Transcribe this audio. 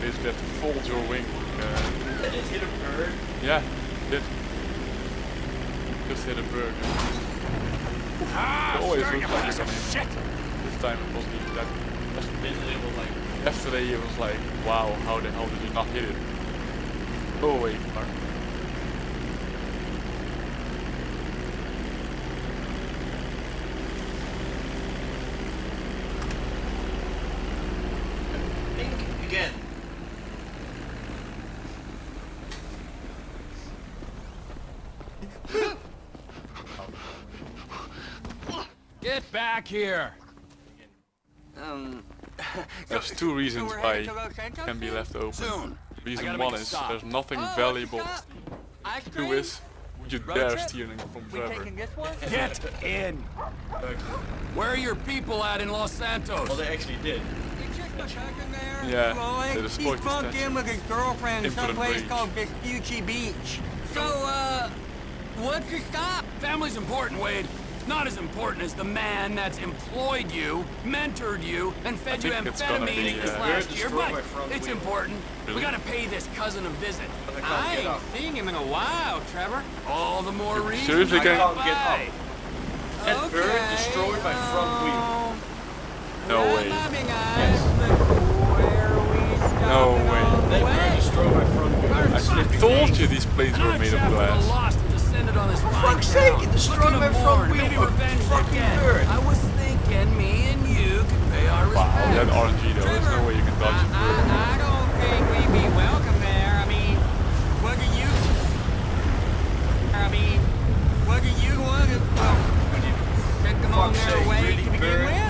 basically have to fold your wing. Did it hit a bird? Yeah, it did. Just hit a bird. It always looks like you're gonna hit. Shit! This time it wasn't even that. Basically, it was like. Yesterday it was like, wow, how the hell did you not hit it? Go away, Mark. Think again. Get back here! There's two reasons why it can be left open. Soon. Reason one is there's nothing valuable to is would you dare stealing from Trevor. Get in! Where are your people at in Los Santos? Well, they actually did. Yeah, they destroyed He's bunked in with his girlfriend Infinite someplace rage. called Vespucci Beach. So, what's your stop? Family's important, Wade. Not as important as the man that's employed you, mentored you, and fed you think it's gonna be, amphetamine this yeah. last year, Destroy but my front it's wheel. important. Really? We gotta pay this cousin a visit. But I I can't get ain't up. seen him in a while, Trevor. All the more reason seriously to can't come get up? by. That bird destroyed my front wheel. No way. Yes. No way. That bird destroyed my front wheel. I told you these planes were made of glass. Lost and descended on this For fuck's sake, it destroyed my front wheel. Maybe A revenge fucking again. bird. I was thinking me and you could pay our Wow, respects. that RNG though, there's no way you can dodge it. I don't think we'd be welcome there. I mean, what do you want to, well, send them on Fuck's their sake, way really, to begin bird? with?